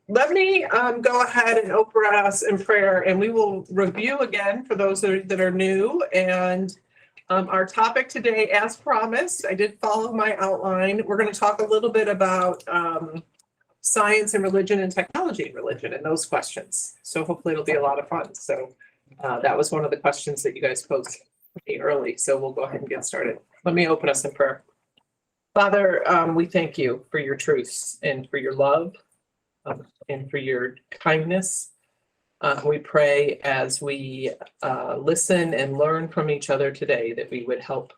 Let me go ahead and open us in prayer, and we will review again for those that are new. And our topic today, as promised, I did follow my outline. We're going to talk a little bit about science and religion and technology and religion and those questions. So hopefully it'll be a lot of fun. So that was one of the questions that you guys posed pretty early. So we'll go ahead and get started. Let me open us in prayer. Father, we thank you for your truths and for your love and for your kindness. We pray as we listen and learn from each other today that we would help.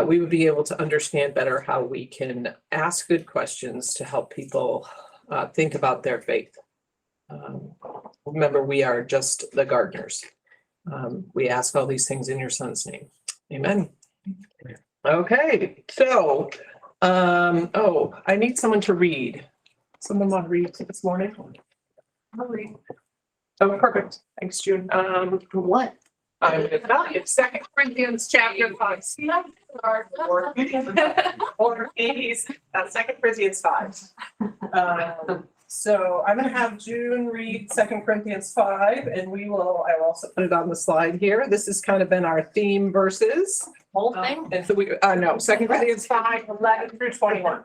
We would be able to understand better how we can ask good questions to help people think about their faith. Remember, we are just the gardeners. We ask all these things in your son's name. Amen. Okay, so, I need someone to read. Someone want to read this morning? I'll read. Oh, perfect. Thanks, June. What? I'm going to tell you, 2 Corinthians chapter 5. Or 80s, 2 Corinthians 5. So I'm going to have June read 2 Corinthians 5, and I will also put it on the slide here. This has kind of been our theme verses. Whole thing? And so no, 2 Corinthians 5, 11 through 21.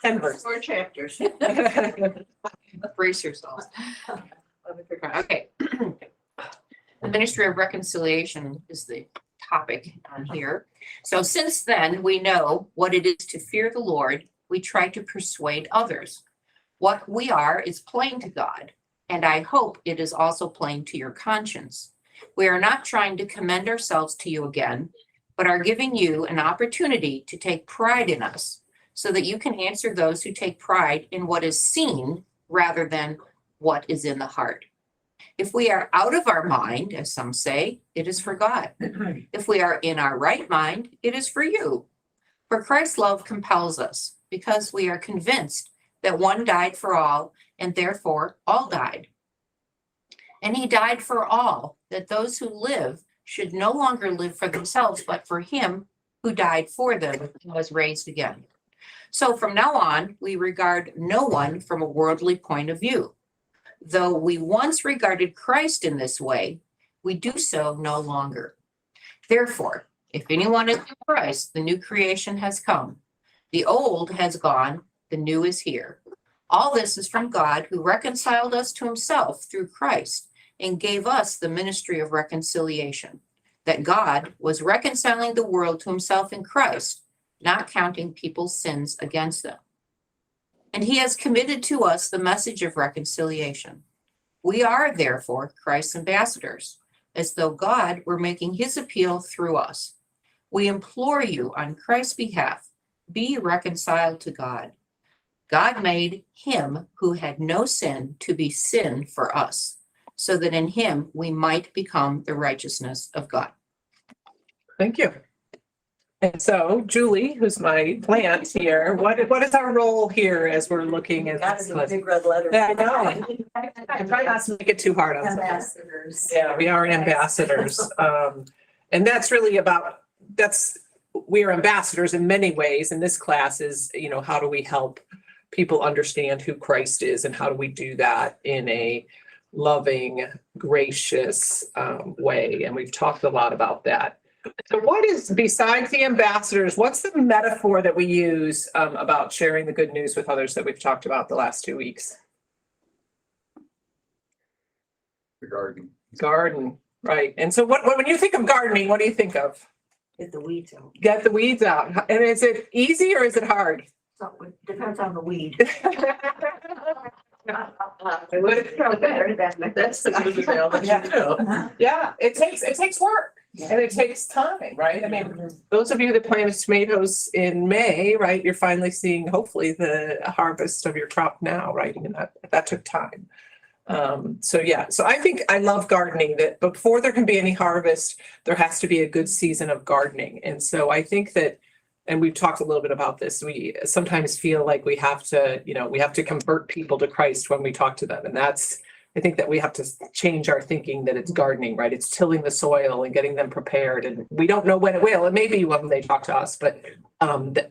10 verses. 4 chapters. Brace yourselves. Okay. The ministry of reconciliation is the topic on here. So since then, we know what it is to fear the Lord. We try to persuade others. What we are is plain to God, and I hope it is also plain to your conscience. We are not trying to commend ourselves to you again, but are giving you an opportunity to take pride in us so that you can answer those who take pride in what is seen rather than what is in the heart. If we are out of our mind, as some say, it is for God. If we are in our right mind, it is for you. For Christ's love compels us, because we are convinced that one died for all, and therefore all died. And he died for all, that those who live should no longer live for themselves, but for him who died for them and was raised again. So from now on, we regard no one from a worldly point of view. Though we once regarded Christ in this way, we do so no longer. Therefore, if anyone is in Christ, the new creation has come. The old has gone, the new is here. All this is from God, who reconciled us to himself through Christ and gave us the ministry of reconciliation, that God was reconciling the world to himself in Christ, not counting people's sins against them. And he has committed to us the message of reconciliation. We are, therefore, Christ's ambassadors, as though God were making his appeal through us. We implore you on Christ's behalf, be reconciled to God. God made him who had no sin to be sin for us, so that in him we might become the righteousness of God. Thank you. And so, Julie, who's my plant here, what is our role here as we're looking at this? Big red letters. Yeah, I know. I try not to make it too hard on someone. Ambassadors. Yeah, we are ambassadors. And that's really we are ambassadors in many ways. And this class is, how do we help people understand who Christ is, and how do we do that in a loving, gracious way? And we've talked a lot about that. So what is, besides the ambassadors, what's the metaphor that we use about sharing the good news with others that we've talked about the last 2 weeks? The garden. Garden, right. And so when you think of gardening, what do you think of? Get the weeds out. Get the weeds out. And is it easy or is it hard? So it depends on the weed. That's yeah, it takes work. And it takes time, right? I mean, those of you that planted tomatoes in May, right, you're finally seeing hopefully the harvest of your crop now, right? And that took time. So I think I love gardening, that before there can be any harvest, there has to be a good season of gardening. And so I think that, and we've talked a little bit about this, we sometimes feel like we have to convert people to Christ when we talk to them. And I think that we have to change our thinking that it's gardening, right? It's tilling the soil and getting them prepared. And we don't know when it will. It may be when they talk to us, but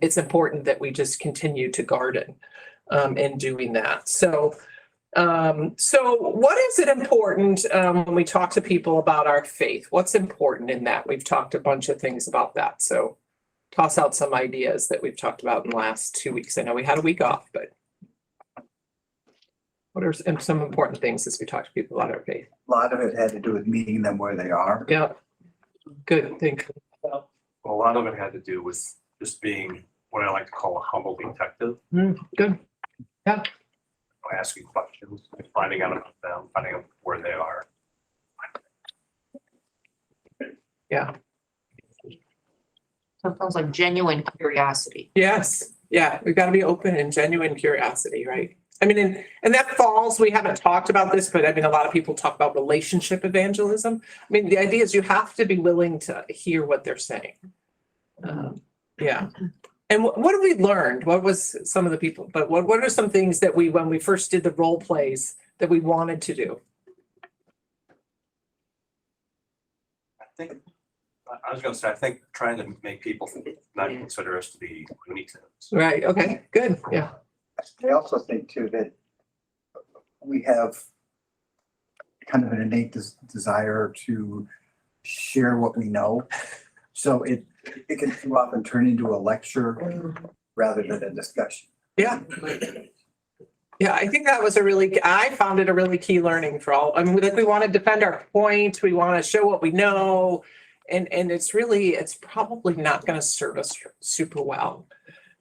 it's important that we just continue to garden. in doing that. So what is it important when we talk to people about our faith? What's important in that? We've talked a bunch of things about that. So toss out some ideas that we've talked about in the last 2 weeks. I know we had a week off, but what are some important things as we talk to people about our faith? A lot of it had to do with meeting them where they are. Yeah, good. Think. A lot of it had to do with just being what I like to call a humble detective, Good. asking questions, finding out about them, finding out where they are. Yeah. So it sounds like genuine curiosity. Yes. Yeah. We've got to be open and genuine curiosity, right? I mean, and that falls, we haven't talked about this, but I mean, a lot of people talk about relationship evangelism. I mean, the idea is you have to be willing to hear what they're saying. Yeah. And what have we learned? What was some of the people, but what are some things that when we first did the role plays that we wanted to do? I think, I was gonna say, I think trying to make people not consider us to be Looney Tunes. Right. Okay, good. Yeah. I also think too that we have kind of an innate desire to share what we know. So it can too often turn into a lecture rather than a discussion. Yeah. Yeah, I think that was I found it a really key learning for all. I mean, like we want to defend our point. We want to show what we know. And it's probably not going to serve us super well.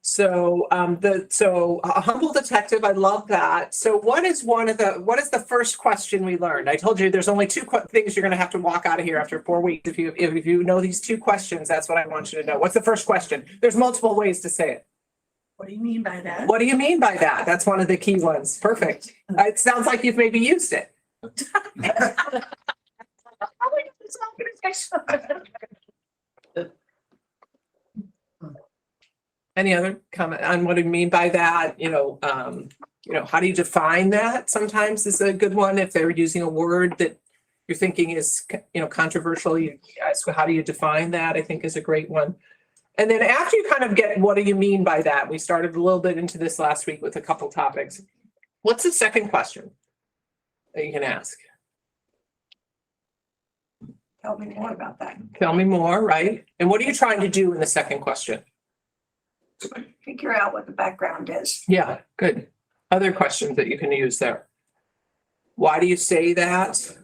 So a humble detective, I love that. So what is the first question we learned? I told you there's only two things you're going to have to walk out of here after 4 weeks. If you know these two questions, that's what I want you to know. What's the first question? There's multiple ways to say it. What do you mean by that? What do you mean by that? That's one of the key ones. Perfect. It sounds like you've maybe used it. Any other comment on what do you mean by that? How do you define that? Sometimes is a good one. If they're using a word that you're thinking is, controversial, you ask, how do you define that? I think is a great one. And then after you kind of get, what do you mean by that? We started a little bit into this last week with a couple topics. What's the second question that you can ask? Tell me more about that. Tell me more, right? And what are you trying to do in the second question? Figure out what the background is. Yeah, good. Other questions that you can use there. Why do you say that?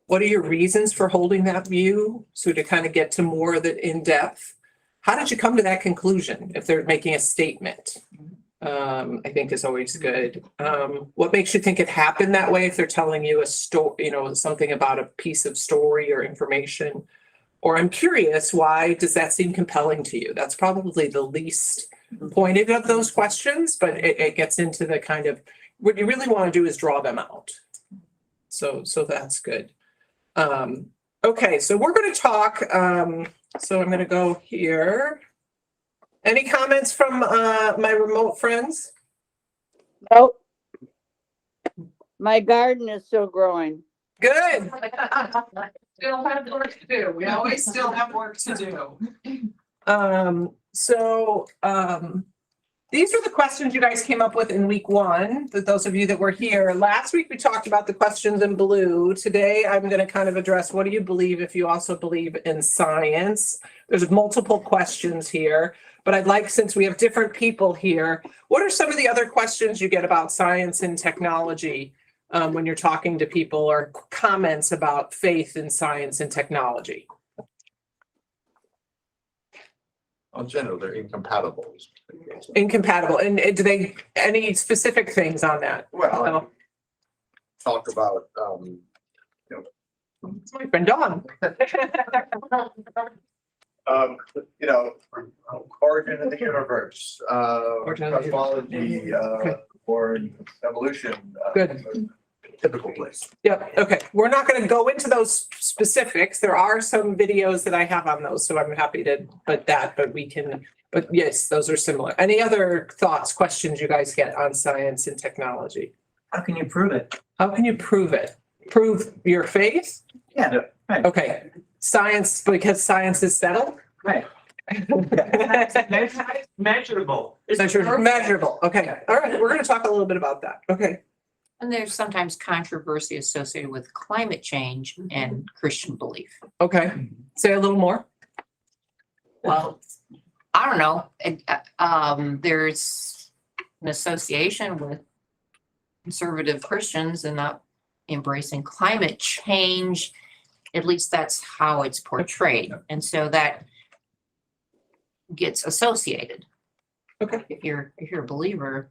What are your reasons for holding that view? So to kind of get to more of the in-depth. How did you come to that conclusion if they're making a statement? I think is always good. What makes you think it happened that way if they're telling you a story, something about a piece of story or information? Or I'm curious, why does that seem compelling to you? That's probably the least pointed of those questions, but it gets into the kind of, what you really want to do is draw them out. So that's good. Okay, so we're going to talk, so I'm going to go here. Any comments from my remote friends? Nope. My garden is still growing. Good. Still have work to do. We always still have work to do. These are the questions you guys came up with in week 1, that those of you that were here. Last week, we talked about the questions in blue. Today, I'm going to kind of address, what do you believe if you also believe in science? There's multiple questions here, but I'd like, since we have different people here, what are some of the other questions you get about science and technology when you're talking to people, or comments about faith in science and technology? In general, they're incompatible. Incompatible. And do they, any specific things on that? Well, talk about, It's my friend Dawn. Origin of the universe, Origin of the cosmology, Okay. or evolution. Good. Typical place. Yep, okay. We're not going to go into those specifics. There are some videos that I have on those, so I'm happy to put that, but yes, those are similar. Any other thoughts, questions you guys get on science and technology? How can you prove it? How can you prove it? Prove your faith? Yeah, right. Okay, science, because science is settled? Right. Measurable. Measurable, okay, all right, we're gonna talk a little bit about that, okay. And there's sometimes controversy associated with climate change and Christian belief. Okay, say a little more. Well, I don't know, there's an association with conservative Christians and not embracing climate change. At least that's how it's portrayed. And so that gets associated. Okay. If you're a believer,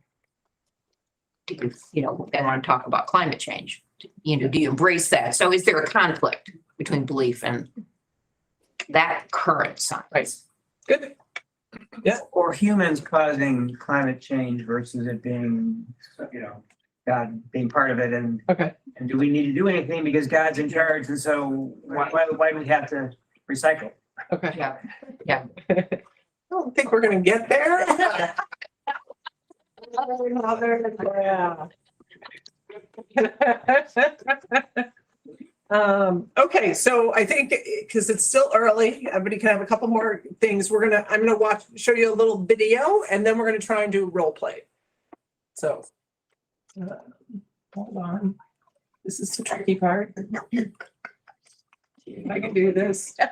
you know, then want to talk about climate change, you know, do you embrace that? So is there a conflict between belief and that current science? Right. Good. Or humans causing climate change versus it being, you know, God being part of it, and Okay, do we need to do anything because God's in charge, and so why do we have to recycle? okay. Yeah. I don't think we're gonna get there. Okay, so I think, because it's still early, everybody can have a couple more things. I'm gonna show you a little video, and then we're gonna try and do role play. So. Hold on. This is the tricky part. See if I can do this. I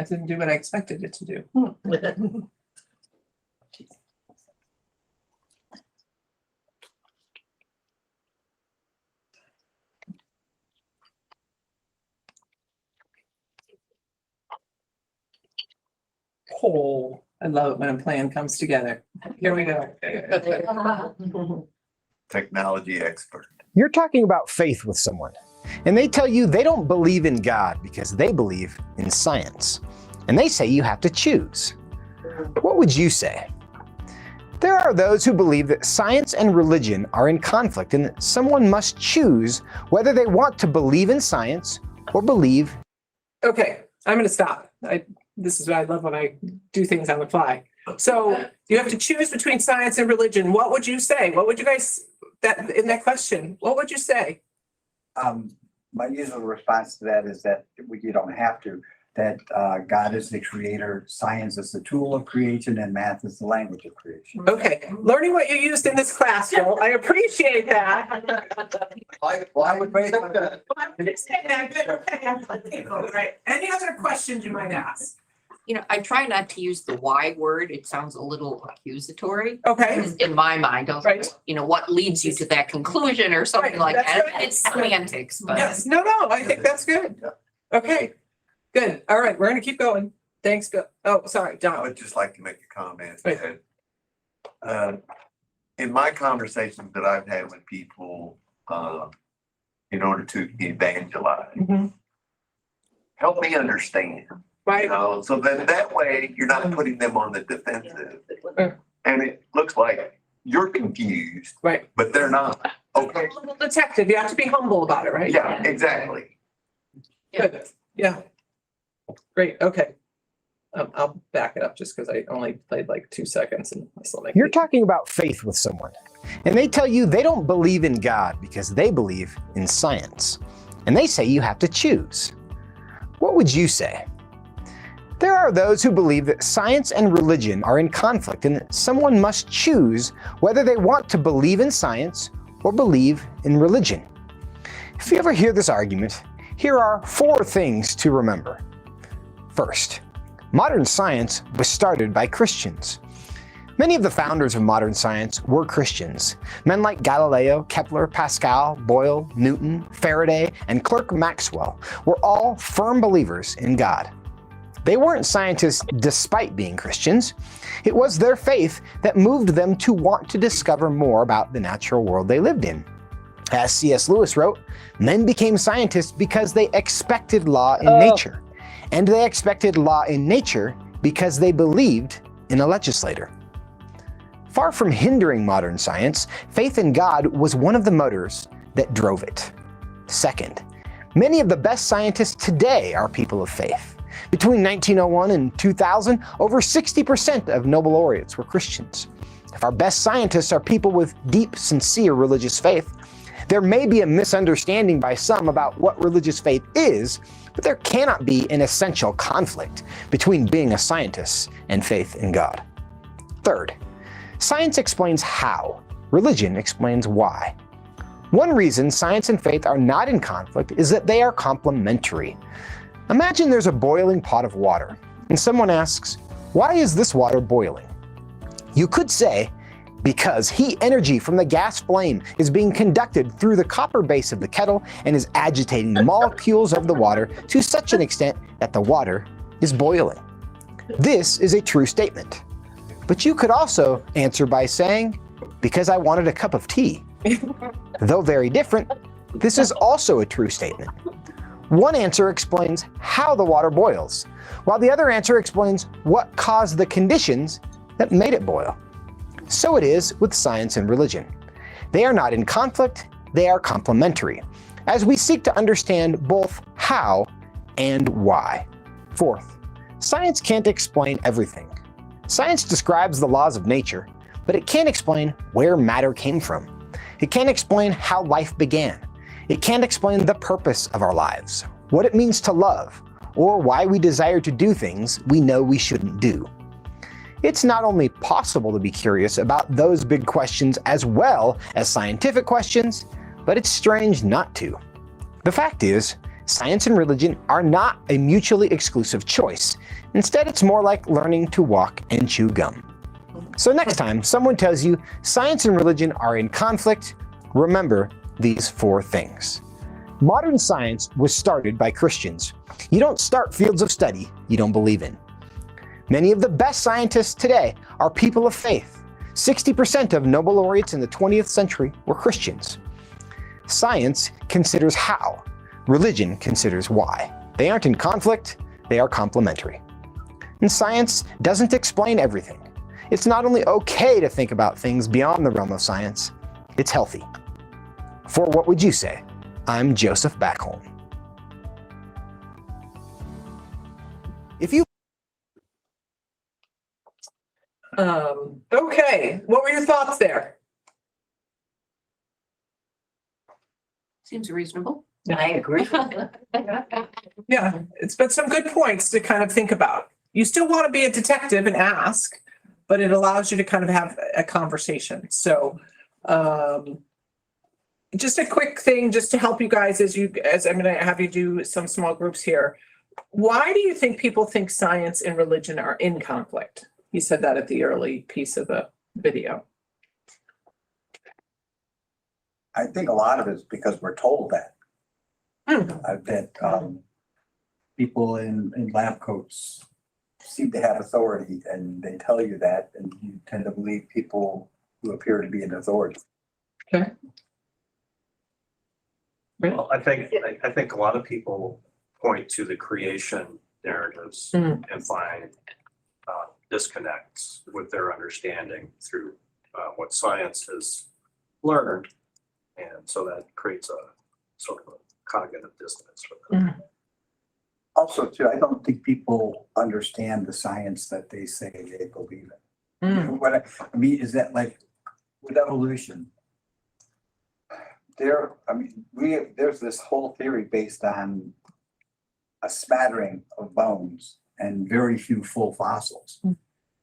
didn't do what I expected it to do. Oh, I love it when a plan comes together. Here we go. Technology expert. You're talking about faith with someone, and they tell you they don't believe in God because they believe in science. And they say you have to choose. What would you say? There are those who believe that science and religion are in conflict and that someone must choose whether they want to believe in science or believe. Okay, I'm gonna stop. This is what I love when I do things on the fly. So you have to choose between science and religion. What would you say? What would you guys, in that question, what would you say? My usual response to that is that you don't have to, that God is the creator, science is the tool of creation, and math is the language of creation. Okay, learning what you used in this class, Phil. I appreciate that. Why would we? Right. Any other questions you might ask? You know, I try not to use the why word. It sounds a little accusatory Okay, in my mind. Right. You know, what leads you to that conclusion or something Right, like that's that. good. It's semantics, but. yes, no, I think that's good. Okay, good. All right, we're gonna keep going. Thanks, Bill. Oh, sorry, I John. would just like to make a comment Right. that, in my conversations that I've had with people, in order to evangelize, Mhm. help me understand, you Right, know, so that way you're not putting them on the defensive. And it looks like you're confused, right. but they're not. Okay, Little detective, you have to be humble about it, right? yeah, exactly. Good, yeah. Great, okay. I'll back it up just because I only played like 2 seconds and this will make. You're talking about faith with someone, and they tell you they don't believe in God because they believe in science. And they say you have to choose. What would you say? There are those who believe that science and religion are in conflict and that someone must choose whether they want to believe in science or believe in religion. If you ever hear this argument, here are 4 things to remember. First, modern science was started by Christians. Many of the founders of modern science were Christians. Men like Galileo, Kepler, Pascal, Boyle, Newton, Faraday, and Clerk Maxwell were all firm believers in God. They weren't scientists despite being Christians. It was their faith that moved them to want to discover more about the natural world they lived in. As C.S. Lewis wrote, men became scientists because they expected law in nature. And they expected law in nature because they believed in a legislator. Far from hindering modern science, faith in God was one of the motors that drove it. Second, many of the best scientists today are people of faith. Between 1901 and 2000, over 60% of Nobel laureates were Christians. If our best scientists are people with deep, sincere religious faith, there may be a misunderstanding by some about what religious faith is, but there cannot be an essential conflict between being a scientist and faith in God. Third, science explains how, religion explains why. One reason science and faith are not in conflict is that they are complementary. Imagine there's a boiling pot of water, and someone asks, "Why is this water boiling?" You could say, because heat energy from the gas flame is being conducted through the copper base of the kettle and is agitating the molecules of the water to such an extent that the water is boiling. This is a true statement. But you could also answer by saying, because I wanted a cup of tea. Though very different, this is also a true statement. One answer explains how the water boils, while the other answer explains what caused the conditions that made it boil. So it is with science and religion. They are not in conflict, they are complementary, as we seek to understand both how and why. Fourth, science can't explain everything. Science describes the laws of nature, but it can't explain where matter came from. It can't explain how life began. It can't explain the purpose of our lives, what it means to love, or why we desire to do things we know we shouldn't do. It's not only possible to be curious about those big questions as well as scientific questions, but it's strange not to. The fact is, science and religion are not a mutually exclusive choice. Instead, it's more like learning to walk and chew gum. So next time someone tells you science and religion are in conflict, remember these 4 things. Modern science was started by Christians. You don't start fields of study you don't believe in. Many of the best scientists today are people of faith. 60% of Nobel laureates in the 20th century were Christians. Science considers how. Religion considers why. They aren't in conflict, they are complementary. And science doesn't explain everything. It's not only okay to think about things beyond the realm of science, it's healthy. For What Would You Say? I'm Joseph Backholm. If you Okay, what were your thoughts there? Seems reasonable. I agree. Yeah, it's been some good points to kind of think about. You still want to be a detective and ask, but it allows you to kind of have a conversation. So, just a quick thing, just to help you guys as I'm going to have you do some small groups here. Why do you think people think science and religion are in conflict? You said that at the early piece of the video. I think a lot of it is because we're told that. That people in lab coats seem to have authority, and they tell you that, and you tend to believe people who appear to be in authority. Okay. Well, I think a lot of people point to the creation narratives and find disconnects with their understanding through what science has learned. And so that creates a sort of a cognitive dissonance for them. Also, too, I don't think people understand the science that they say they believe in. What I mean is that, like, with evolution, there's this whole theory based on a smattering of bones and very few full fossils.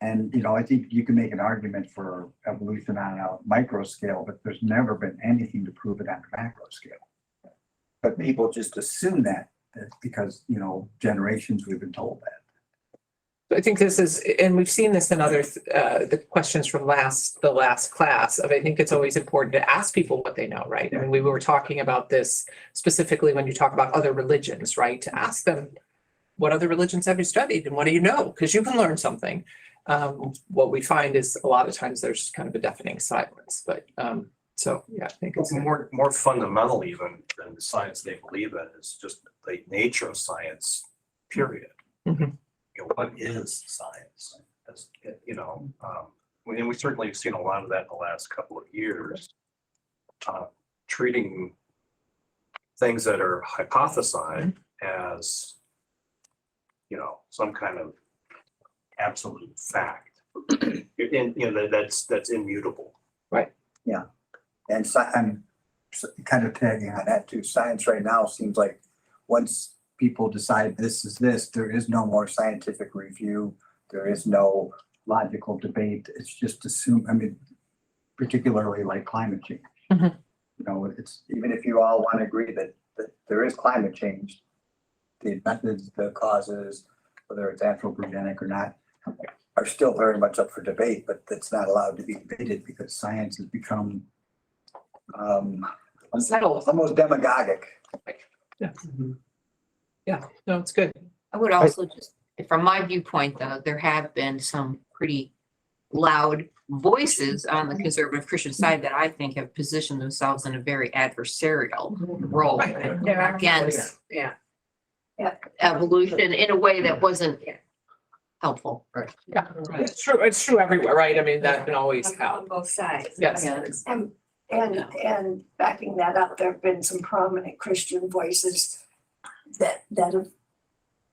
And, I think you can make an argument for evolution on a micro scale, but there's never been anything to prove it on a macro scale. But people just assume that because, generations we've been told that. I think this is, and we've seen this in other, the questions from the last class of, I think it's always important to ask people what they know, right? I mean, we were talking about this specifically when you talk about other religions, right? To ask them, what other religions have you studied and what do you know? Because you can learn something. What we find is a lot of times there's kind of a deafening silence, but, so, yeah, I think it's More fundamental even than the science they believe in is just the nature of science, period. Mhm. What is science? And we certainly have seen a lot of that in the last couple of years. Treating things that are hypothesized as, some kind of absolute fact. that's immutable. And I'm kind of tagging on that too. Science right now seems like once people decide this is this, there is no more scientific review. There is no logical debate. It's just assume, I mean, particularly like climate change. Mhm. You know, it's, even if you all want to agree that there is climate change, the methods, the causes, whether it's anthropogenic or not, are still very much up for debate, but that's not allowed to be debated because science has become Settled. almost demagogic. Yeah. Yeah, no, it's good. I would also just, from my viewpoint, though, there have been some pretty loud voices on the conservative Christian side that I think have positioned themselves in a very adversarial role Right. against Yeah. evolution in a way that wasn't helpful. Yeah, it's true. It's true everywhere, right? I mean, that can always On help. both sides. Yes. And backing that up, there have been some prominent Christian voices that have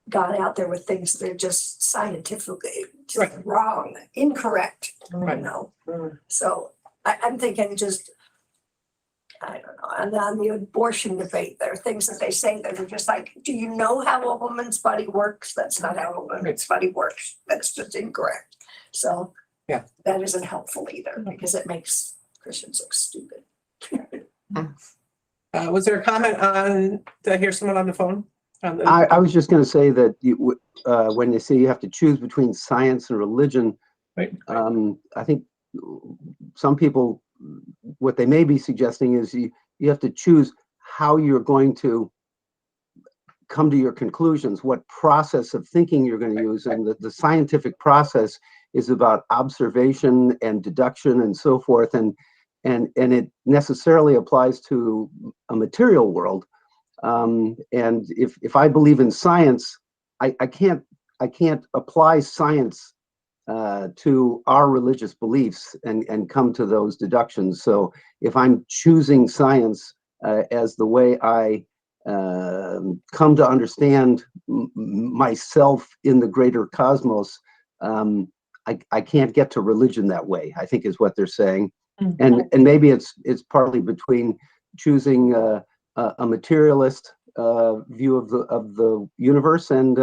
gone out there with things that are just scientifically just Right. wrong, incorrect, you Right. know? Mm. So I'm thinking just, I don't know, and on the abortion debate, there are things that they say that are just like, do you know how a woman's body works? That's not how a woman's body works. That's just incorrect. So Yeah. that isn't helpful either because it makes Christians look stupid. Was there a comment on, did I hear someone on the phone? On the- I was just gonna say that when they say you have to choose between science and religion, Right. I think some people, what they may be suggesting is you have to choose how you're going to come to your conclusions, what process of thinking you're going to use. And the scientific process is about observation and deduction and so forth. And it necessarily applies to a material world. And if I believe in science, I can't apply science to our religious beliefs and come to those deductions. So if I'm choosing science as the way I come to understand myself in the greater cosmos, I can't get to religion that way, I think is what they're saying. And maybe it's partly between choosing a materialist view of the universe and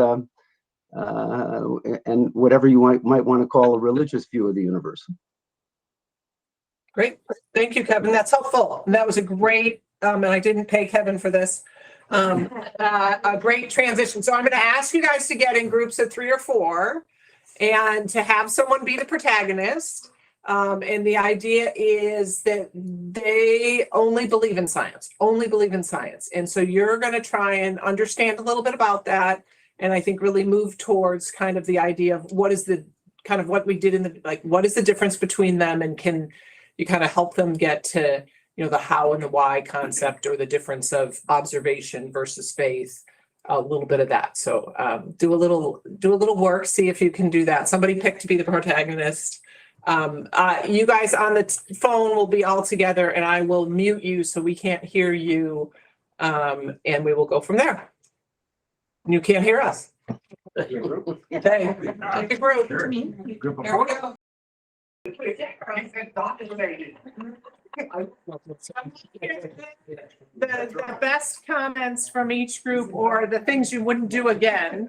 whatever you might want to call a religious view of the universe. Great. Thank you, Kevin. That's helpful. And that was a great, and I didn't pay Kevin for this. A great transition. So I'm going to ask you guys to get in groups of 3 or 4 and to have someone be the protagonist. And the idea is that they only believe in science, And so you're going to try and understand a little bit about that. And I think really move towards kind of the idea of what is the kind of what we did in the, like, what is the difference between them, and can you kind of help them get to, you know, the how and the why concept, or the difference of observation versus faith, a little bit of that. So do a little work, see if you can do that. Somebody pick to be the protagonist. You guys on the phone will be all together, and I will mute you so we can't hear you. And we will go from there. You can't hear us. Okay, take a group. Here we go. The best comments from each group, or the things you wouldn't do again.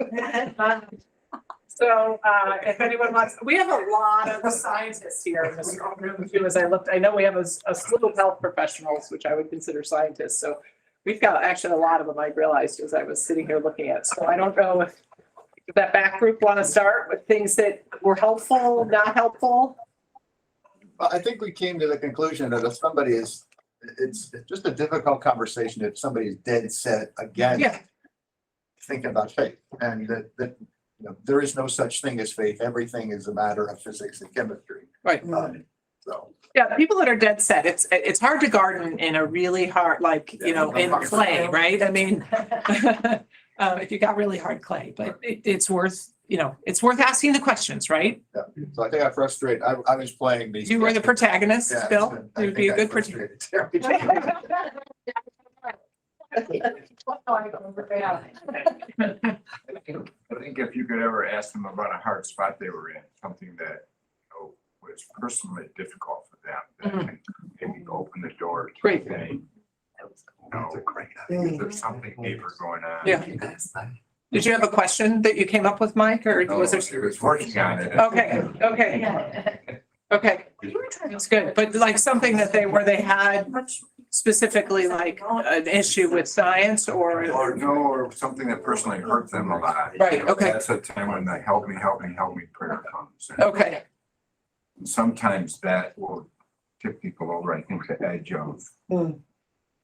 So if anyone wants, we have a lot of scientists here in this room too. As I looked, I know we have a slew of health professionals, which I would consider scientists. So we've got actually a lot of them, I realized as I was sitting here looking at. So I don't know if that back group want to start with things that were helpful, not helpful. Well, I think we came to the conclusion that if somebody is, it's just a difficult conversation if somebody is dead set against Yeah. thinking about faith, and that you know, there is no such thing as faith. Everything is a matter of physics and chemistry. Right. So. Yeah, people that are dead set, it's hard to garden in a really hard, like, you know, in clay, right? I mean, if you got really hard clay, but it's worth, you know, it's worth asking the questions, right? Yeah. So I think I frustrate. I was playing these. You were the protagonist, Yeah, Bill. and I You'd be a think I good protagonist. frustrated. I think if you could ever ask them about a hard spot they were in, something that it's personally difficult for them, then maybe open the door to Great. saying, is there something deeper going on? Yeah. Did you have a question that you came up with, Mike, or No, was I there? was working on it. Okay, okay, it's good, but like something that where they had specifically like an issue with science or, Or something that personally hurt them a lot. Right, okay. That's a time when the help me prayer comes. And okay, sometimes that will tip people over, I think, the edge of Hmm.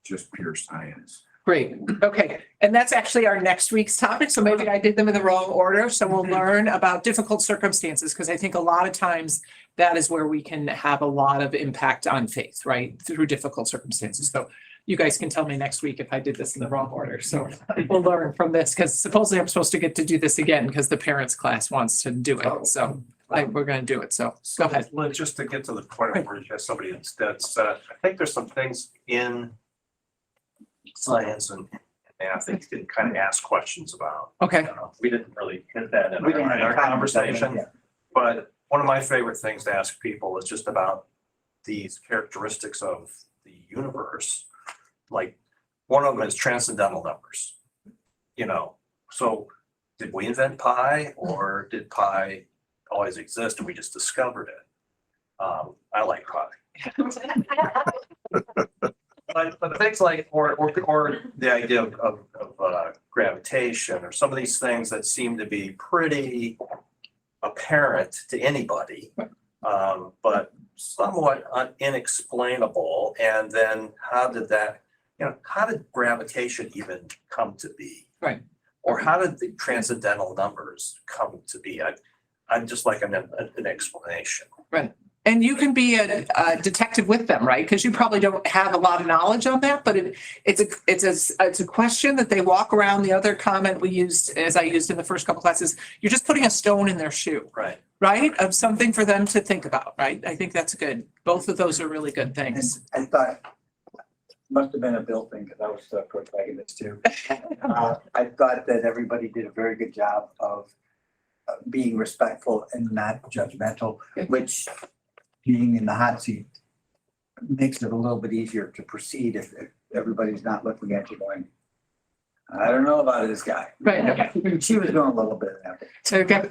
just pure science. great, okay. And that's actually our next week's topic, so maybe I did them in the wrong order, so we'll learn about difficult circumstances, because I think a lot of times that is where we can have a lot of impact on faith, right, through difficult circumstances. So you guys can tell me next week if I did this in the wrong order, so we'll learn from this, because supposedly I'm supposed to get to do this again, because the parents' class wants to do it, so we're gonna do it, so go ahead. Lynn, just to get to the point where you have somebody instead said, I think there's some things in science and math that you can kind of ask questions about. Okay, We didn't really hit that in We didn't our have conversation, yeah. but one of my favorite things to ask people is just about these characteristics of the universe. Like, one of them is transcendental numbers. So did we invent pi, or did pi always exist and we just discovered it? I like pi. But things like, or the idea of gravitation, or some of these things that seem to be pretty apparent to anybody, but somewhat inexplainable. And then how did gravitation even come to be? Right. Or how did the transcendental numbers come to be? I'd just like an explanation. and you can be a detective with them, right? Because you probably don't have a lot of knowledge on that, but it's a question that they walk around. The other comment we used, as I used in the first couple classes, you're just putting a stone in their shoe, Right. right? Of something for them to think about, right? I think that's good. Both of those are really good things. I thought, must have been a Bill thing, because I was the protagonist too. I thought that everybody did a very good job of being respectful and not judgmental, which being in the hot seat makes it a little bit easier to proceed if everybody's not looking at you going, I don't know about this guy. Right. She was doing a little bit of that. Okay.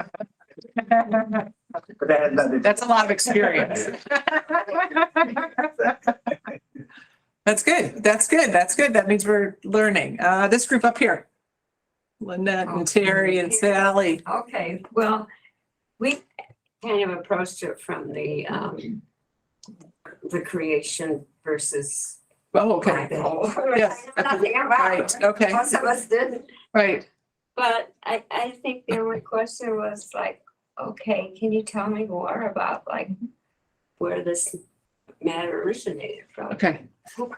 But that had nothing. That's a lot of experience. That's good. That's good. That's good. That means we're learning. This group up here. Lynette and Terry and Sally. Okay, well, we kind of approached it from the creation versus Oh, okay. Bible. Yes. Nothing about Right. it. Okay. Most of us didn't, Right. but I think the only question was like, okay, can you tell me more about like where this matter originated from? Okay. Who,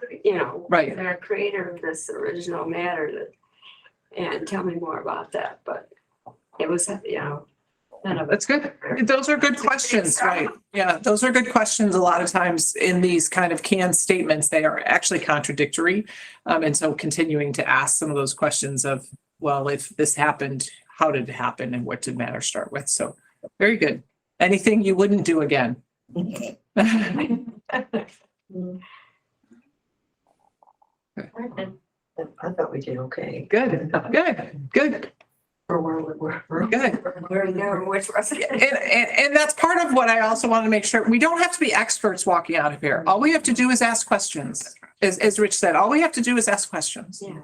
Right. the creator of this original matter and tell me more about that, but it was, none of it. That's good. Those are good questions, right? Yeah, those are good questions. A lot of times in these kind of canned statements, they are actually contradictory. And so continuing to ask some of those questions of, well, if this happened, how did it happen and what did matter start with? So very good. Anything you wouldn't do again? I thought we did okay. Good, good. For where we were. Good. Where which was it? And that's part of what I also want to make sure, we don't have to be experts walking out of here. All we have to do is ask questions. As Rich said, all we have to do is ask questions. Yeah.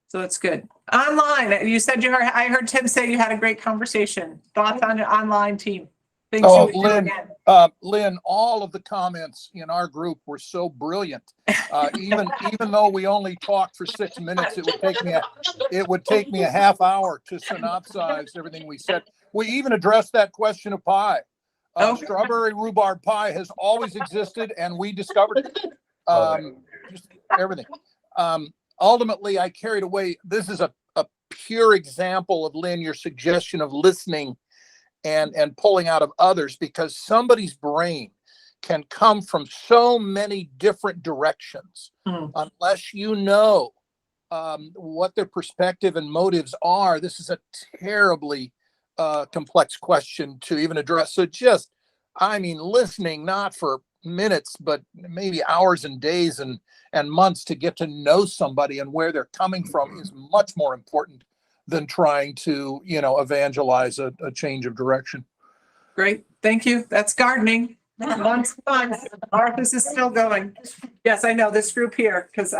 So it's good. Online, you said I heard Tim say you had a great conversation. Thoughts on the online team? Things Oh, you would do Lynn. again. Lynn, all of the comments in our group were so brilliant. Even though we only talked for 6 minutes, it would take me a half hour to synopsize everything we said. We even addressed that question of pie. Okay. Strawberry rhubarb pie has always existed, and we discovered it. Just everything. Ultimately, I carried away. This is a pure example of, Lynn, your suggestion of listening and pulling out of others, because somebody's brain can come from so many different directions. Unless you know what their perspective and motives are. This is a terribly complex question to even address. So just I mean, listening not for minutes, but maybe hours and days and months to get to know somebody and where they're coming from is much more important than trying to, evangelize a change of direction. Great, thank you. That's gardening. Months. Martha's is still going. Yes, I know this group here, because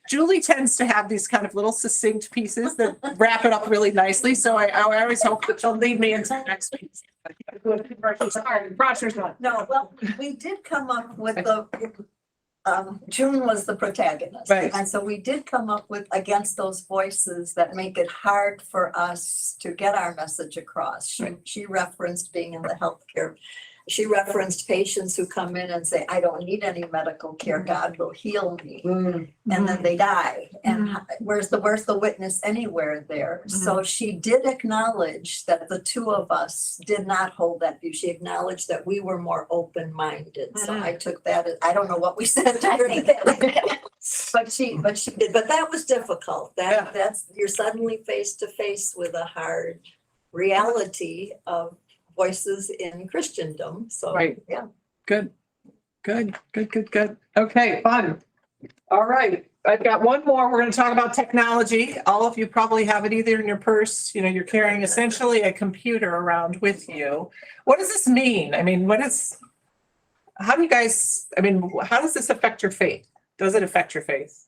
Julie tends to have these kind of little succinct pieces that wrap it up really nicely. So I always hope that she'll lead me into the next piece. Sorry, Roger's not. No, well, we did come up with June was the protagonist. Right. And so we did come up with against those voices that make it hard for us to get our message across. She referenced being in the healthcare. She referenced patients who come in and say, I don't need any medical care. God will heal me. And then they die. And where's the witness anywhere there? So she did acknowledge that the two of us did not hold that view. She acknowledged that we were more open-minded. So I took that as, I don't know what we said during that. But she did, but that was difficult. That's, you're suddenly face to face with a hard reality of voices in Christendom. So, Right. yeah. Good. Okay, fun. All right, I've got one more. We're going to talk about technology. All of you probably have it either in your purse, you're carrying essentially a computer around with you. What does this mean? I mean, how does this affect your faith? Does it affect your faith?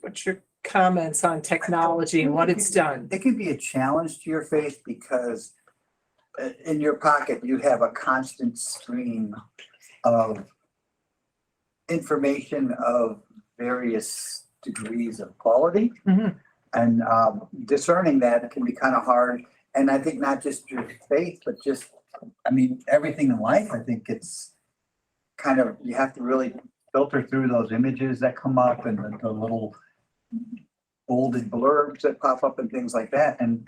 What's your comments on technology and what it's done? It can be a challenge to your faith because in your pocket, you have a constant stream of information of various degrees of quality. And discerning that can be kind of hard. And I think not just your faith, but just, everything in life, I think it's kind of, you have to really filter through those images that come up and the little bolded blurbs that pop up and things like that. And,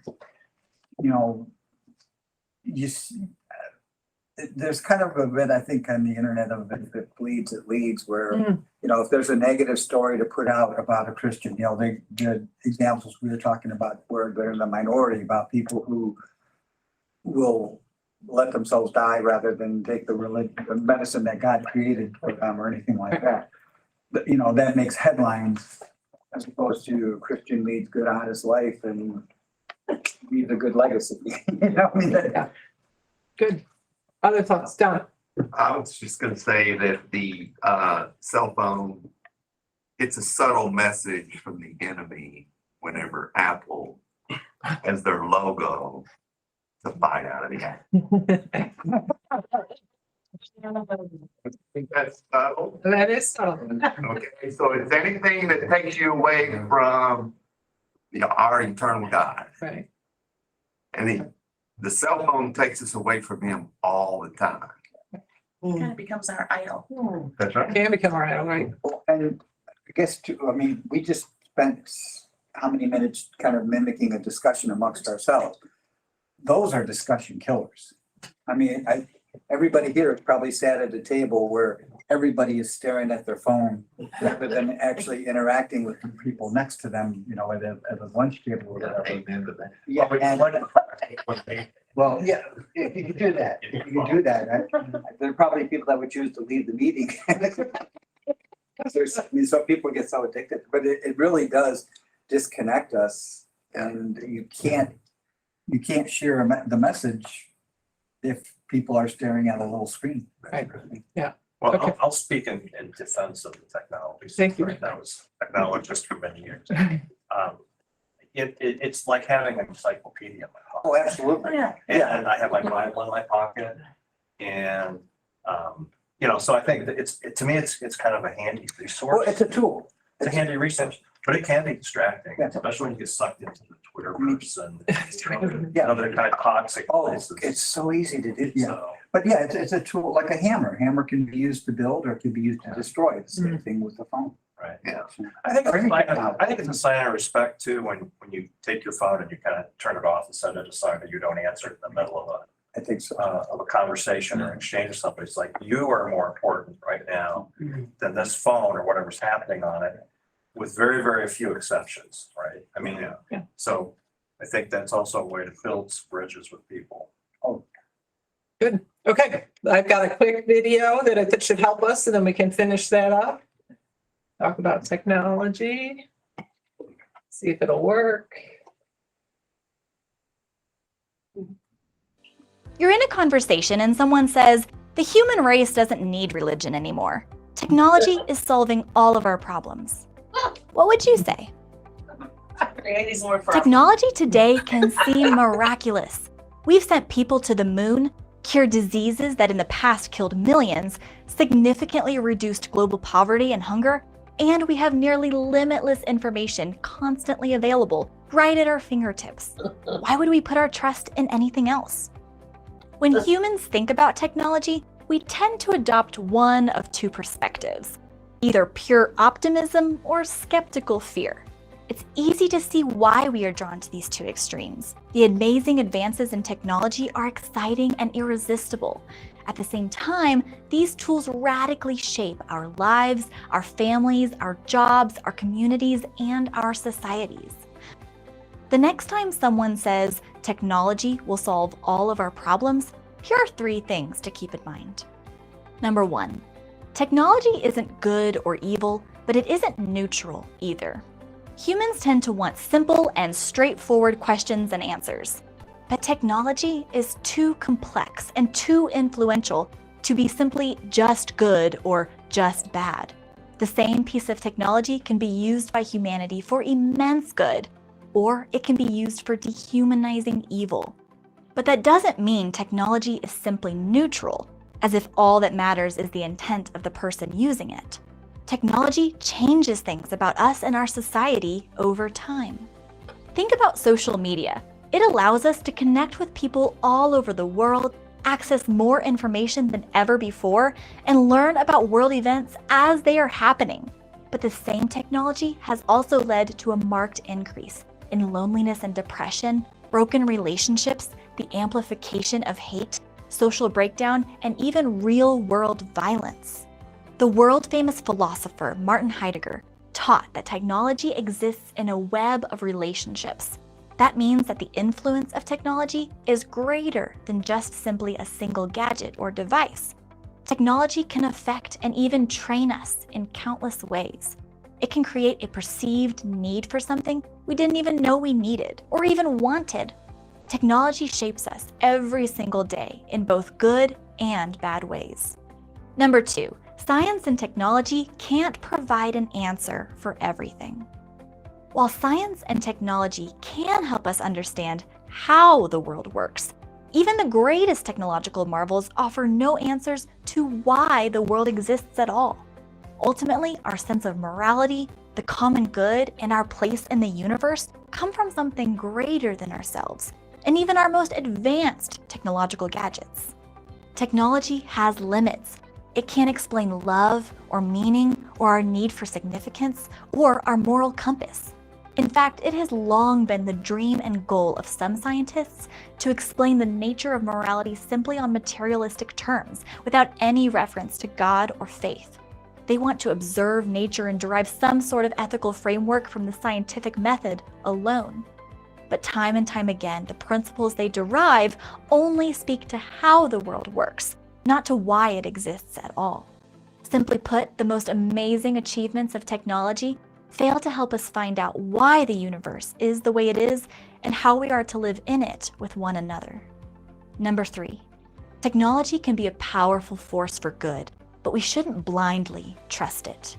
there's kind of a bit, I think, on the internet of if it bleeds, it leads, where, if there's a negative story to put out about a Christian, the examples we were talking about where they're in the minority, about people who will let themselves die rather than take the medicine that God created for them or anything like that. But, that makes headlines as opposed to Christian leads good, honest life and leaves a good legacy. Good. Other thoughts, Don? I was just gonna say that the cell phone, it's a subtle message from the enemy whenever Apple has their logo to bite out of the app. I think that's subtle. That is subtle. Okay, so it's anything that takes you away from our eternal God. Right. And the cell phone takes us away from him all the time. Kind of becomes our idol. That's right. Can become our idol, right? And I guess we just spent how many minutes kind of mimicking a discussion amongst ourselves. Those are discussion killers. Everybody here has probably sat at a table where everybody is staring at their phone rather than actually interacting with the people next to them, at a lunch table or whatever. Yeah, well, yeah, if you could do that, there are probably people that would choose to leave the meeting. Some people get so addicted, but it really does disconnect us, and you can't share the message if people are staring at a little screen. Right. Yeah. Well, Okay. I'll speak in defense of the technology. Thank you. That was technologist for many years. It's like having an encyclopedia in my pocket. Oh, absolutely. Yeah. And I have my Bible in my pocket. And, so I think that to me, it's kind of a handy Well, resource. it's a tool. It's a handy resource, but it can be distracting, Yeah. especially when you get sucked into the Twitterverse and Yeah. other kind of toxic Oh, places. it's so easy to do. Yeah. So, But yeah, it's a tool like a hammer. Hammer can be used to build or it can be used to destroy. It's the same thing with the phone. right. Yeah. I think it's a sign of respect too, when you take your phone and you kind of turn it off and set it aside, and you don't answer it in the middle I think so. of a conversation or exchange with somebody. It's like, you are more important right now than this phone or whatever's happening on it, with very, very few exceptions, right? Yeah. So I think that's also a way to build bridges with people. Oh, Good. Okay, I've got a quick video that should help us, and then we can finish that up. Talk about technology. See if it'll work. You're in a conversation and someone says, the human race doesn't need religion anymore. Technology is solving all of our problems. What would you say? Technology today can seem miraculous. We've sent people to the moon, cured diseases that in the past killed millions, significantly reduced global poverty and hunger, and we have nearly limitless information constantly available right at our fingertips. Why would we put our trust in anything else? When humans think about technology, we tend to adopt one of two perspectives, either pure optimism or skeptical fear. It's easy to see why we are drawn to these two extremes. The amazing advances in technology are exciting and irresistible. At the same time, these tools radically shape our lives, our families, our jobs, our communities, and our societies. The next time someone says technology will solve all of our problems, here are 3 things to keep in mind. Number 1, technology isn't good or evil, but it isn't neutral either. Humans tend to want simple and straightforward questions and answers. But technology is too complex and too influential to be simply just good or just bad. The same piece of technology can be used by humanity for immense good, or it can be used for dehumanizing evil. But that doesn't mean technology is simply neutral, as if all that matters is the intent of the person using it. Technology changes things about us and our society over time. Think about social media. It allows us to connect with people all over the world, access more information than ever before, and learn about world events as they are happening. But the same technology has also led to a marked increase in loneliness and depression, broken relationships, the amplification of hate, social breakdown, and even real-world violence. The world-famous philosopher Martin Heidegger taught that technology exists in a web of relationships. That means that the influence of technology is greater than just simply a single gadget or device. Technology can affect and even train us in countless ways. It can create a perceived need for something we didn't even know we needed or even wanted. Technology shapes us every single day in both good and bad ways. Number 2, science and technology can't provide an answer for everything. While science and technology can help us understand how the world works, even the greatest technological marvels offer no answers to why the world exists at all. Ultimately, our sense of morality, the common good, and our place in the universe come from something greater than ourselves, and even our most advanced technological gadgets. Technology has limits. It can't explain love or meaning or our need for significance or our moral compass. In fact, it has long been the dream and goal of some scientists to explain the nature of morality simply on materialistic terms, without any reference to God or faith. They want to observe nature and derive some sort of ethical framework from the scientific method alone. But time and time again, the principles they derive only speak to how the world works, not to why it exists at all. Simply put, the most amazing achievements of technology fail to help us find out why the universe is the way it is and how we are to live in it with one another. Number 3, technology can be a powerful force for good, but we shouldn't blindly trust it.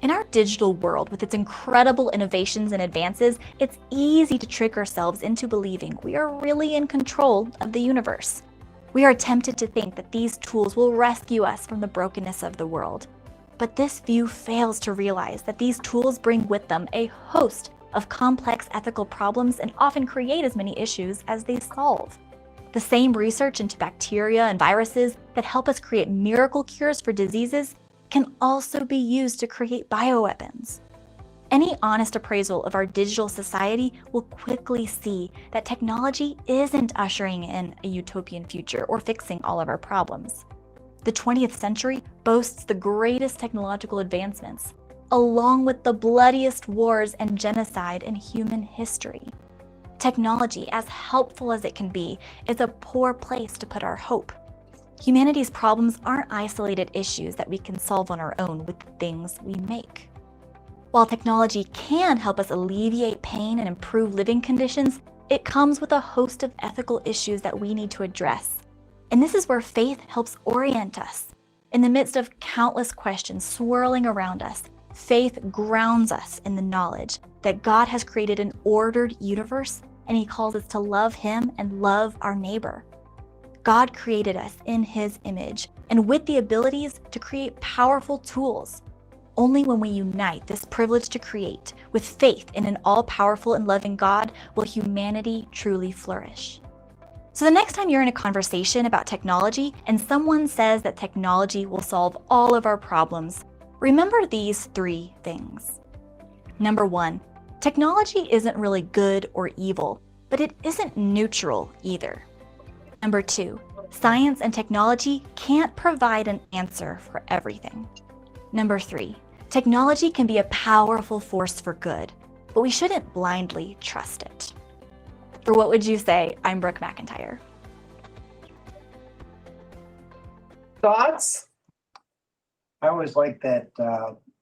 In our digital world, with its incredible innovations and advances, it's easy to trick ourselves into believing we are really in control of the universe. We are tempted to think that these tools will rescue us from the brokenness of the world. But this view fails to realize that these tools bring with them a host of complex ethical problems and often create as many issues as they solve. The same research into bacteria and viruses that help us create miracle cures for diseases can also be used to create bioweapons. Any honest appraisal of our digital society will quickly see that technology isn't ushering in a utopian future or fixing all of our problems. The 20th century boasts the greatest technological advancements, along with the bloodiest wars and genocide in human history. Technology, as helpful as it can be, is a poor place to put our hope. Humanity's problems aren't isolated issues that we can solve on our own with the things we make. While technology can help us alleviate pain and improve living conditions, it comes with a host of ethical issues that we need to address. And this is where faith helps orient us. In the midst of countless questions swirling around us, faith grounds us in the knowledge that God has created an ordered universe, and He calls us to love Him and love our neighbor. God created us in His image and with the abilities to create powerful tools. Only when we unite this privilege to create with faith in an all-powerful and loving God will humanity truly flourish. So the next time you're in a conversation about technology and someone says that technology will solve all of our problems, remember these 3 things. Number 1, technology isn't really good or evil, but it isn't neutral either. Number 2, science and technology can't provide an answer for everything. Number 3, technology can be a powerful force for good, but we shouldn't blindly trust it. For What Would You Say? I'm Brooke McIntyre. Thoughts? I always like that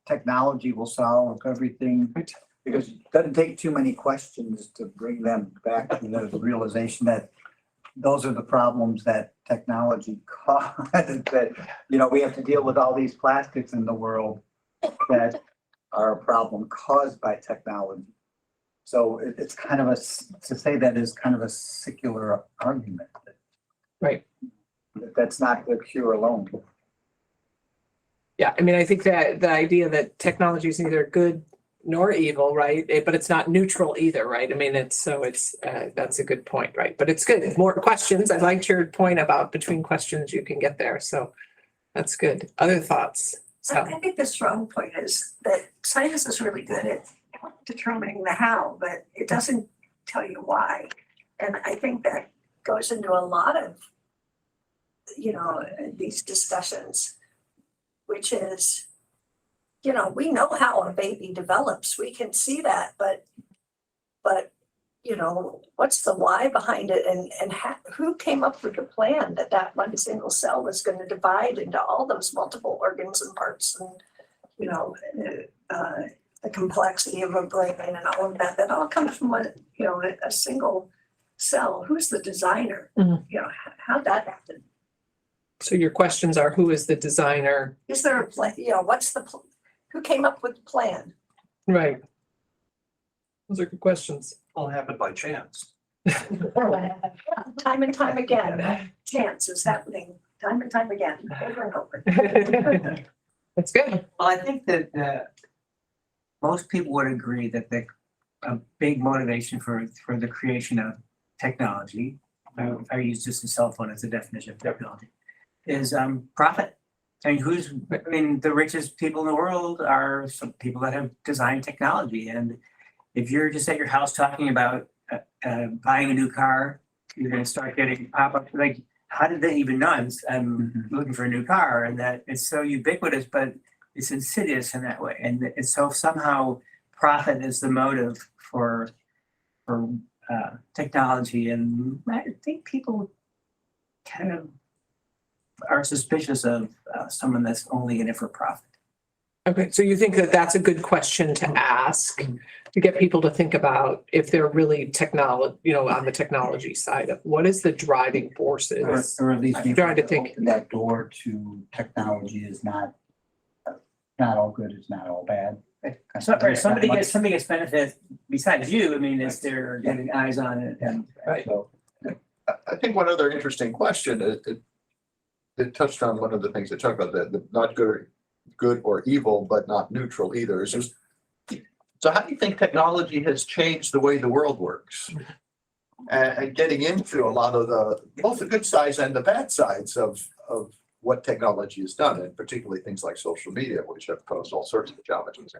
technology will solve everything because it doesn't take too many questions to bring them back to the realization that those are the problems that technology caused. That, you know, we have to deal with all these plastics in the world that are a problem caused by technology. So it's kind of to say that is kind of a secular argument. Right. That's not the cure alone. Yeah, I mean, I think that the idea that technology is neither good nor evil, right? But it's not neutral either, right? I mean, that's a good point, right? But it's good. More questions. I liked your point about between questions you can get there. So that's good. Other thoughts? So I think the strong point is that science is really good at determining the how, but it doesn't tell you why. And I think that goes into a lot of, these discussions, which is, we know how a baby develops. We can see that, but what's the why behind it, and who came up with the plan that one single cell was going to divide into all those multiple organs and parts, and the complexity of a brain and all of that all comes from a single cell. Who's the designer? How'd that happen? So your questions are, who is the designer? Is there a plan? Who came up with the plan? Right. Those are good questions. All happened by chance. Time and time again, chance is happening, time and time again, over and over. That's good. Well, I think that most people would agree that a big motivation for the creation of technology, I use just a cell phone as a definition of technology, is profit. I mean, the richest people in the world are some people that have designed technology. And if you're just at your house talking about buying a new car, you're going to start getting pop-ups like, how did they even know I'm looking for a new car? And that it's so ubiquitous, but it's insidious in that way. And so somehow profit is the motive for technology. And I think people kind of are suspicious of someone that's only in it for profit. Okay, so you think that that's a good question to ask, to get people to think about if they're really on the technology side of what is the driving forces? Or at least I'm trying to think. open that door to technology is not all good, it's not all bad. Somebody gets benefit besides you. I mean, if they're getting eyes on it, and So, I think one other interesting question, it touched on one of the things they talked about, the not good or evil, but not neutral either. It's just, so how do you think technology has changed the way the world works? And getting into a lot of both the good sides and the bad sides of what technology has done, and particularly things like social media, which have posed all sorts of challenges.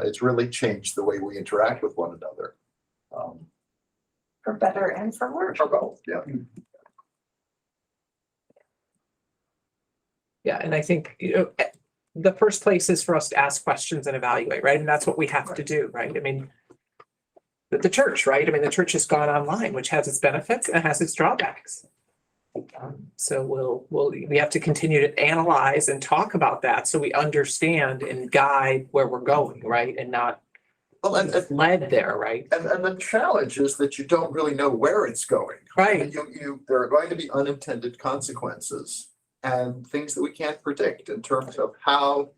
It's really changed the way we interact with one another. For better and for worse. For both, yeah. Yeah, and I think, the first place is for us to ask questions and evaluate, right? And that's what we have to do, right? I mean, the church, right? I mean, the church has gone online, which has its benefits and has its drawbacks. So we have to continue to analyze and talk about that so we understand and guide where we're going, right? And not Well, and led there, right? the challenge is that you don't really know where it's going. Right. There are going to be unintended consequences and things that we can't predict in terms of how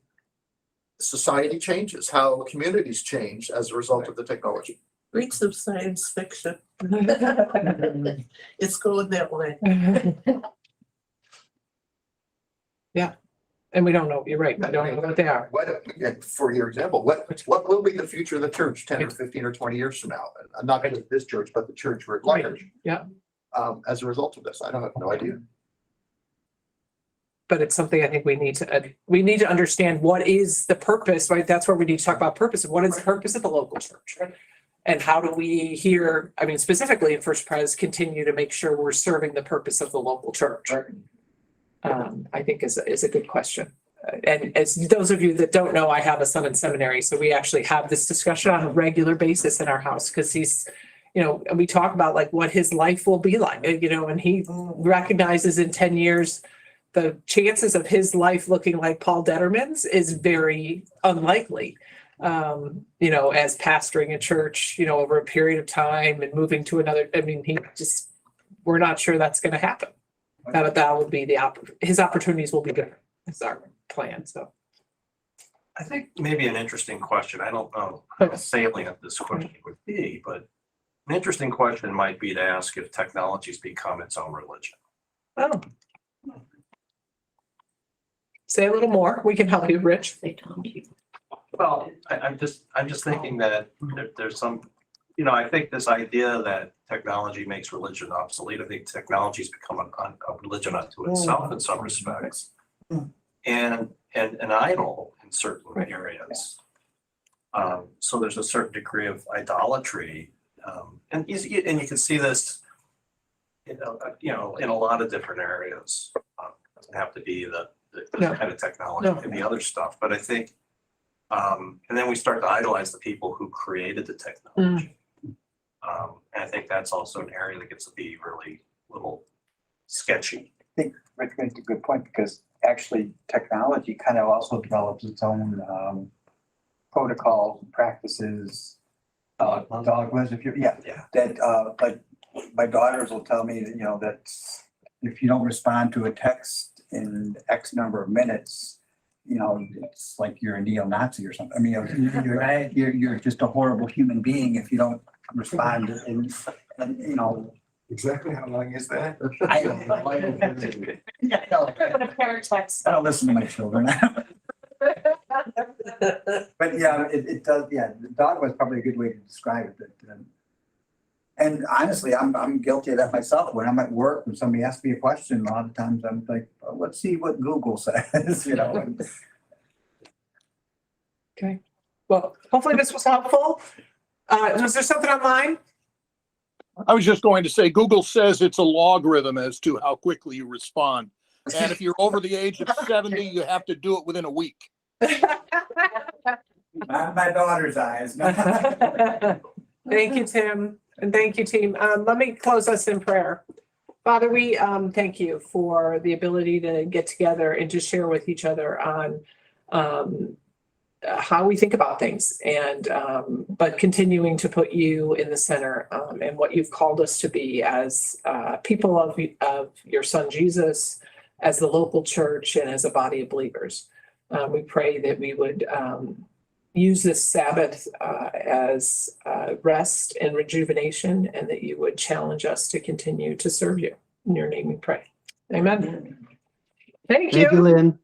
society changes, how communities change as a result of the technology. Read some science fiction. It's going that way. Yeah, and we don't know, you're right, I don't know what they are. What, again, for your example, what will be the future of the church 10 or 15 or 20 years from now? I'm not going to this church, but the church writ large. Yeah. As a result of this, I don't have no idea. But it's something I think we need to understand what is the purpose, right? That's where we need to talk about purpose. And what is the purpose of the local church? And how do we here, I mean, specifically in First Pres, continue to make sure we're serving the purpose of the local church? I think is a good question. And as those of you that don't know, I have a son in seminary, so we actually have this discussion on a regular basis in our house because he's, you know, we talk about like what his life will be like, you know, and he recognizes in 10 years, the chances of his life looking like Paul Detterman's is very unlikely. You know, as pastoring a church, you know, over a period of time and moving to another, I mean, we're not sure that's going to happen. That would be his opportunities will be different. That's our plan, so. I think maybe an interesting question. I don't know how salient this question would be, but an interesting question might be to ask if technology's become its own religion. Oh. Say a little more. We can help you, Rich. Well, I'm just thinking that there's some, you know, I think this idea that technology makes religion obsolete. I think technology's become a religion unto itself in some respects. And an idol in certain areas. So there's a certain degree of idolatry. And you can see this, you know, in a lot of different areas. Doesn't have to be the kind of technology, it can be other stuff. But I think, and then we start to idolize the people who created the technology. And I think that's also an area that gets to be really a little sketchy. I think Rich makes a good point because actually technology kind of also develops its own protocols, practices, dogmas. That like my daughters will tell me that, you know, that if you don't respond to a text in X number of minutes, you know, it's like you're a neo-Nazi or something. I mean, you're just a horrible human being if you don't respond and you know. Exactly how long is that? I don't know. I don't listen to my children. But yeah, it does, yeah, the dogma is probably a good way to describe it. But, and honestly, I'm guilty of that myself. When I'm at work, when somebody asks me a question, a lot of times I'm like, well, let's see what Google says, you know. Okay, well, hopefully this was helpful. Was there something online? I was just going to say, Google says it's a logarithm as to how quickly you respond. And if you're over the age of 70, you have to do it within a week. My daughter's eyes. Thank you, Tim, and thank you, team. Let me close us in prayer. Father, we thank you for the ability to get together and to share with each other on how we think about things, and but continuing to put you in the center and what you've called us to be as people of your son Jesus, as the local church, and as a body of believers. We pray that we would use this Sabbath as rest and rejuvenation, and that you would challenge us to continue to serve you. In your name we pray. Amen. Thank you. Thank you, Lynn.